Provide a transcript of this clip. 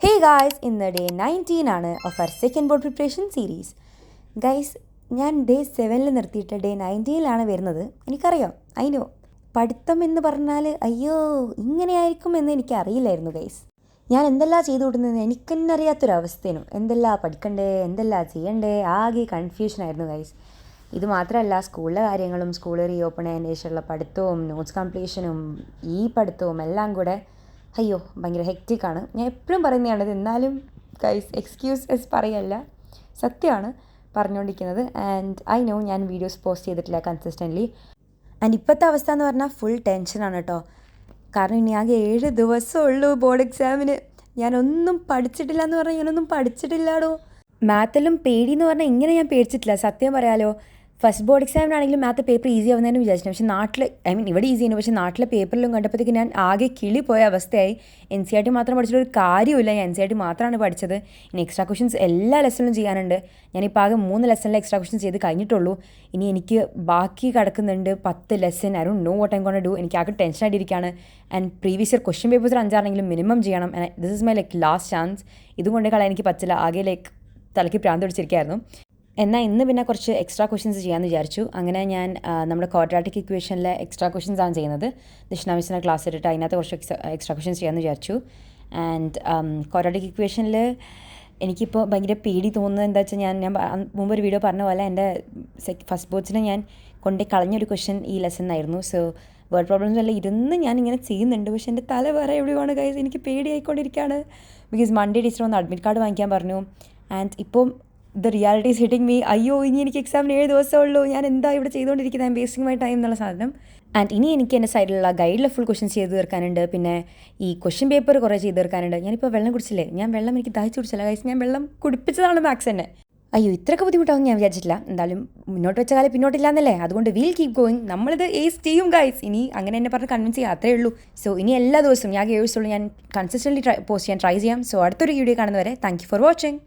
Hey guys, ഇന്ന് day 19 ആണ് of our second board preparation series. Guys, ഞാൻ day 7 നിർത്തിയിട്ട് ഡേ 19 വരുന്നത്. എനിക്കറിയാം, നോ പഠിത്തം എന്ന് പറഞ്ഞാൽ അയ്യോ ഇങ്ങനെയായിരിക്കും എന്ന് എനിക്കറിയില്ലായിരുന്നു ഗൈസ്. ഞാൻ എന്തെല്ലാം ചെയ്തു കൊടുക്കുന്നത് എനിക്ക് തന്നെ അറിയാത്തൊരവസ്ഥയും. എന്തെല്ലാം പഠിക്കണ്ടേ, എന്തെല്ലാം ചെയ്യണ്ടേ, ആകെ കൺഫ്യൂഷനായിരുന്നു ഗൈസ്. ഇത് മാത്രമല്ല, സ്കൂളിലെ കാര്യങ്ങളും സ്കൂൾ റീ ഓപ്പൺ ആയതിന് ശേഷമുള്ള പഠിത്തവും നോട്ട്സ് കംപ്ലീഷനും ഈ പഠിത്തവും എല്ലാം കൂടെ അയ്യോ ഭയങ്കര ഹെക്റ്റിക്കാണ്. ഞാൻ എപ്പോഴും പറയുന്നതാണിത്, എന്നാലും ഗൈസ് എക്സ്ക്യൂസസ് പറയല്ല, സത്യമാണ് പറഞ്ഞുകൊണ്ടിരിക്കുന്നത്. ആൻഡ് ഐ നോ ഞാൻ വീഡിയോസ് പോസ്റ്റ് ചെയ്തിട്ടില്ല കൺസിസ്റ്റൻ്റ്ലി. ആൻഡ് ഇപ്പോഴത്തെ അവസ്ഥ എന്ന് പറഞ്ഞാൽ ഫുൾ ടെൻഷനാണ് കേട്ടോ. കാരണം ഇനി ആകെ 7 ദിവസമേ ഉള്ളൂ ബോർഡ് എക്സാമിന്. ഞാനൊന്നും പഠിച്ചിട്ടില്ല എന്ന് പറഞ്ഞാൽ ഞാനൊന്നും പഠിച്ചിട്ടില്ലാടോ. മാത്തെല്ലാം പേടി എന്ന് പറഞ്ഞാൽ ഇങ്ങനെ ഞാൻ പേടിച്ചിട്ടില്ല, സത്യം പറയാലോ. ഫസ്റ്റ് ബോർഡ് എക്സാമിനാണെങ്കിലും മാത്ത് പേപ്പർ ഈസി ആവുന്നതിന് വിചാരിച്ചു. പക്ഷേ നാട്ടിൽ ഇവിടെ ഈസിയാണ്, പക്ഷേ നാട്ടിലെ പേപ്പറിലും കണ്ടപ്പോഴത്തേക്ക് ഞാൻ ആകെ കിളി പോയ അവസ്ഥയായി. NCERT മാത്രം പഠിച്ചിട്ടൊരു കാര്യമില്ല, ഞാൻ NCERT മാത്രമാണ് പഠിച്ചത്. ഇനി എക്സ്ട്രാ ക്വസ്റ്റ്യൻസ് എല്ലാ ലെസണിലും ചെയ്യാനുണ്ട്. ഞാനിപ്പോൾ ആകെ 3 ലെസണിൽ എക്സ്ട്രാ ക്വസ്റ്റ്യൻസ് ചെയ്ത് കഴിഞ്ഞിട്ടുള്ളൂ. ഇനി എനിക്ക് ബാക്കി കിടക്കുന്നുണ്ട് 10 lesson. I don't know what I'm gonna do. എനിക്ക് ആകെ ടെൻഷനായിട്ടിരിക്കുകയാണ്. And previous year question papers 5 minimum ചെയ്യണം. This is my last chance. ഇതുകൊണ്ട് കളയാൻ എനിക്ക് പറ്റില്ല. ആകെ തലയ്ക്ക് പ്രാന്ത് പിടിച്ചിരിക്കുകയായിരുന്നു. എന്നാൽ ഇന്ന് പിന്നെ കുറച്ച് എക്സ്ട്രാ ക്വസ്റ്റ്യൻസ് ചെയ്യാമെന്ന് വിചാരിച്ചു. അങ്ങനെ ഞാൻ നമ്മുടെ ക്വാഡ്രാറ്റിക് ഇക്വേഷനിലെ എക്സ്ട്രാ ക്വസ്റ്റ്യൻസ് ആണ് ചെയ്യുന്നത്. ദക്ഷിണാമിസിനെ ക്ലാസ് ഇട്ടിട്ട് അതിനകത്ത് കുറച്ച് എക്സ്ട്രാ ക്വസ്റ്റ്യൻസ് ചെയ്യാമെന്ന് വിചാരിച്ചു. ആൻഡ് ക്വാഡ്രാറ്റിക് ഇക്വേഷനിൽ എനിക്കിപ്പോൾ ഭയങ്കര പേടി തോന്നുന്നത് എന്താ വെച്ചാൽ, ഞാൻ മുമ്പ് ഒരു വീഡിയോ പറഞ്ഞ പോലെ എൻ്റെ ഫസ്റ്റ് ബോർഡ്സിന് ഞാൻ കൊണ്ടേ കളഞ്ഞൊരു ക്വസ്റ്റ്യൻ ഈ ലെസൺ ആയിരുന്നു. സോ വേർഡ് പ്രോബ്ലംസ് എല്ലാം ഇരുന്ന് ഞാനിങ്ങനെ ചെയ്യുന്നുണ്ട്, പക്ഷേ എൻ്റെ തല വേറെ എവിടെയാണ് ഗൈസ്. എനിക്ക് പേടിയായിക്കൊണ്ടിരിക്കുകയാണ്. ബിക്കോസ് മൺഡേ ടീച്ചർ ഒന്ന് അഡ്മിറ്റ് കാർഡ് വാങ്ങിക്കാൻ പറഞ്ഞു. ആൻഡ് ഇപ്പം the reality is hitting me. അയ്യോ ഇനി എനിക്ക് എക്സാമിന് 7 ദിവസമേ ഉള്ളൂ, ഞാൻ എന്താ ഇവിടെ ചെയ്തുകൊണ്ടിരിക്കുന്നത്, I M wasting my time എന്നുള്ള സാധനം. ആൻഡ് ഇനി എനിക്ക് എൻ്റെ സൈഡിലുള്ള ഗൈഡിലെ ഫുൾ ക്വസ്റ്റ്യൻസ് ചെയ്ത് തീർക്കാനുണ്ട്. പിന്നെ ഈ ക്വസ്റ്റ്യൻ പേപ്പർ കുറേ ചെയ്ത് തീർക്കാനുണ്ട്. ഞാനിപ്പോൾ വെള്ളം കുടിച്ചില്ലേ, ഞാൻ വെള്ളം എനിക്ക് ദാഹിച്ച് കുടിച്ചില്ല ഗൈസ്. ഞാൻ വെള്ളം കുടിപ്പിച്ചതാണ് മാത്സ് തന്നെ. അയ്യോ ഇത്രയൊക്കെ ബുദ്ധിമുട്ടാവും ഞാൻ വിചാരിച്ചിട്ടില്ല. എന്തായാലും മുന്നോട്ട് വെച്ച കാലം പിന്നോട്ടില്ല എന്നല്ലേ, അതുകൊണ്ട് വീൽ കീപ് ഗോയിങ്. നമ്മളിത് ഏസ് ചെയ്യും ഗൈസ്. ഇനി അങ്ങനെ എന്നെ പറഞ്ഞ് കൺവിൻസ് ചെയ്യുക, അത്രേ ഉള്ളൂ. സോ ഇനി എല്ലാ ദിവസവും ഞാൻ 7 ദിവസമുള്ളൂ ഞാൻ കൺസിസ്റ്റൻ്റ്ലി പോസ്റ്റ് ചെയ്യാൻ ട്രൈ ചെയ്യാം. സോ അടുത്തൊരു വീഡിയോ കാണുന്നവരെ താങ്ക് യു ഫോർ വാച്ചിങ്.